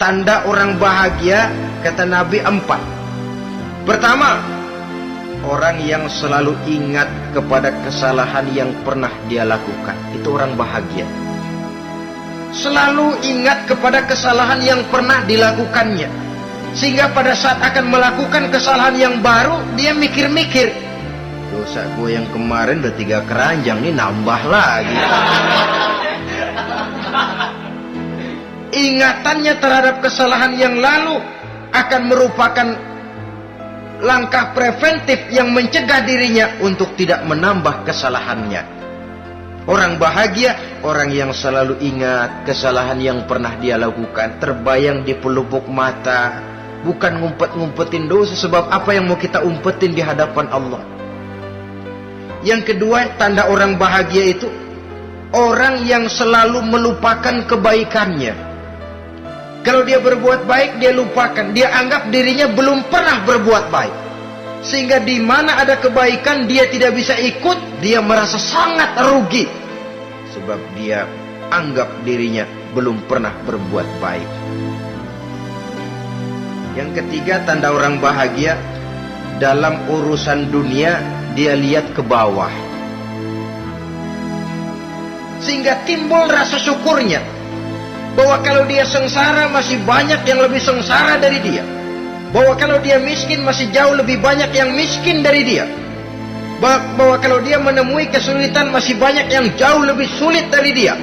Tanda orang bahagia, kata Nabi, 4. Pertama, orang yang selalu ingat kepada kesalahan yang pernah dia lakukan. Itu orang bahagia. Selalu ingat kepada kesalahan yang pernah dilakukannya, sehingga pada saat akan melakukan kesalahan yang baru, dia mikir-mikir, dosa gue yang kemarin udah 3 keranjang, nih nambah lagi. Ingatannya terhadap kesalahan yang lalu akan merupakan langkah preventif yang mencegah dirinya untuk tidak menambah kesalahannya. Orang bahagia, orang yang selalu ingat kesalahan yang pernah dia lakukan, terbayang di pelupuk mata, bukan ngumpet-ngumpetin dosa. Sebab apa yang mau kita umpetin di hadapan Allah? Yang kedua, tanda orang bahagia itu orang yang selalu melupakan kebaikannya. Kalau dia berbuat baik, dia lupakan. Dia anggap dirinya belum pernah berbuat baik. Sehingga di mana ada kebaikan, dia tidak bisa ikut. Dia merasa sangat rugi. Sebab dia anggap dirinya belum pernah berbuat baik. Yang ketiga, tanda orang bahagia, dalam urusan dunia, dia lihat ke bawah. Sehingga timbul rasa syukurnya. Bahwa kalau dia sengsara, masih banyak yang lebih sengsara dari dia. Bahwa kalau dia miskin, masih jauh lebih banyak yang miskin dari dia. Bahwa kalau dia menemui kesulitan, masih banyak yang jauh lebih sulit dari dia.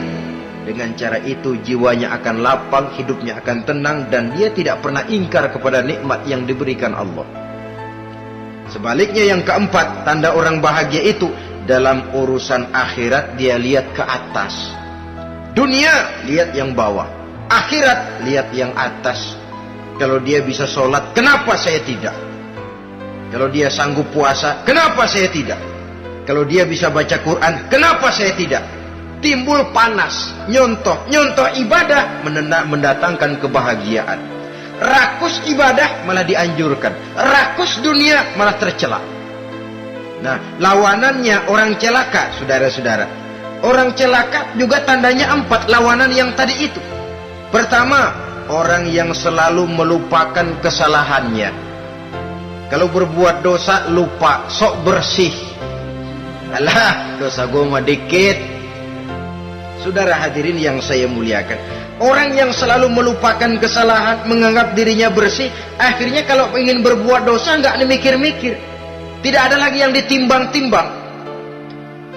Dengan cara itu jiwanya akan lapang, hidupnya akan tenang, dan dia tidak pernah ingkar kepada nikmat yang diberikan Allah. Sebaliknya yang keempat, tanda orang bahagia itu dalam urusan akhirat dia lihat ke atas. Dunia, lihat yang bawah. Akhirat, lihat yang atas. Kalau dia bisa sholat, kenapa saya tidak? Kalau dia sanggup puasa, kenapa saya tidak? Kalau dia bisa baca Quran, kenapa saya tidak? Timbul panas, nyontoh ibadah mendatangkan kebahagiaan. Rakus ibadah malah dianjurkan. Rakus dunia malah tercela. Nah, lawanannya orang celaka, saudara-saudara. Orang celaka juga tandanya 4, lawanan yang tadi itu. Pertama, orang yang selalu melupakan kesalahannya. Kalau berbuat dosa, lupa, sok bersih. Alah, dosa gue mah dikit. Saudara hadirin yang saya muliakan, orang yang selalu melupakan kesalahan, menganggap dirinya bersih, akhirnya kalau ingin berbuat dosa nggak mikir-mikir. Tidak ada lagi yang ditimbang-timbang.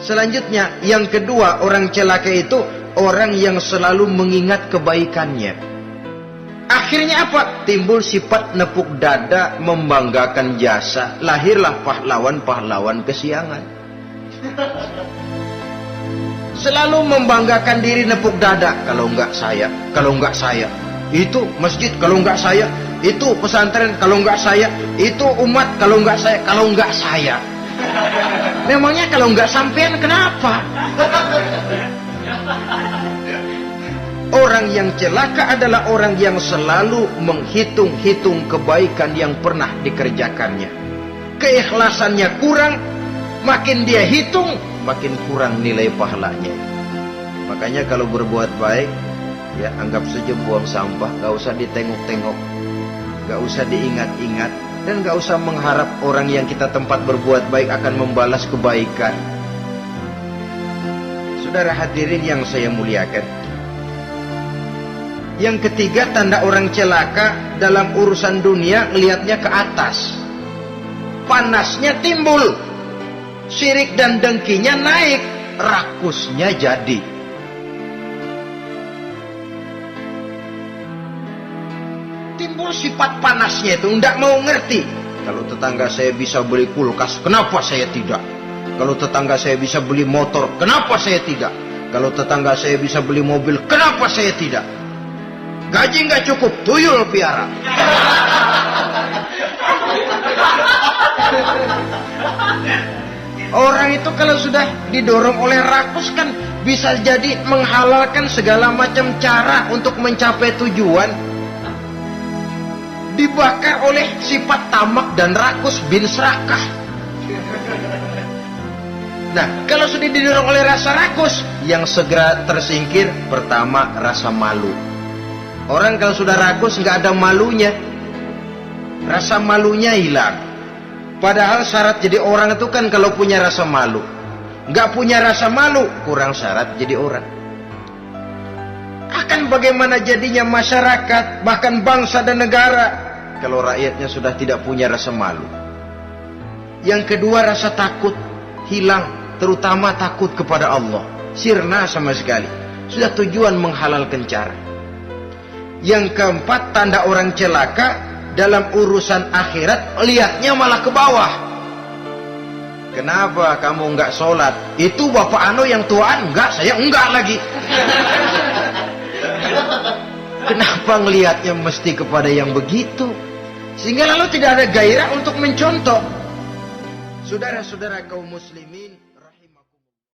Selanjutnya, yang kedua, orang celaka itu orang yang selalu mengingat kebaikannya. Akhirnya apa? Timbul sifat nepuk dada, membanggakan jasa. Lahirlah pahlawan-pahlawan kesiangan. Selalu membanggakan diri, nepuk dada. Kalau enggak saya. Itu masjid, kalau enggak saya. Itu pesantren, kalau enggak saya. Itu umat, kalau enggak saya. Memangnya kalau enggak sampean kenapa? Orang yang celaka adalah orang yang selalu menghitung-hitung kebaikan yang pernah dikerjakannya. Keikhlasannya kurang, makin dia hitung, makin kurang nilai pahalanya. Makanya kalau berbuat baik, ya anggap saja buang sampah, gak usah ditengok-tengok, gak usah diingat-ingat, dan gak usah mengharap orang yang kita tempat berbuat baik akan membalas kebaikan. Saudara hadirin yang saya muliakan, yang ketiga, tanda orang celaka dalam urusan dunia, lihatnya ke atas. Panasnya timbul, syirik dan dengkinya naik, rakusnya jadi. Timbul sifat panasnya itu, tidak mau ngerti. Kalau tetangga saya bisa beli kulkas, kenapa saya tidak? Kalau tetangga saya bisa beli motor, kenapa saya tidak? Kalau tetangga saya bisa beli mobil, kenapa saya tidak? Gaji nggak cukup, tuyul piara. Orang itu kalau sudah didorong oleh rakus kan bisa jadi menghalalkan segala macam cara untuk mencapai tujuan. Dibakar oleh sifat tamak dan rakus bin serakah. Nah, kalau sudah didorong oleh rasa rakus, yang segera tersingkir, pertama rasa malu. Orang kalau sudah rakus nggak ada malunya, rasa malunya hilang. Padahal syarat jadi orang itu kan kalau punya rasa malu. Nggak punya rasa malu, kurang syarat jadi orang. Akan bagaimana jadinya masyarakat, bahkan bangsa dan negara, kalau rakyatnya sudah tidak punya rasa malu. Yang kedua, rasa takut hilang, terutama takut kepada Allah. Sirna sama sekali. Sudah tujuan menghalalkan cara. Yang keempat, tanda orang celaka dalam urusan akhirat, lihatnya malah ke bawah. Kenapa kamu enggak sholat? Itu bapak anu yang tuaan? Enggak, saya enggak lagi. Kenapa ngelihatnya mesti kepada yang begitu? Sehingga lalu tidak ada gairah untuk mencontoh. Saudara-saudara kaum muslimin,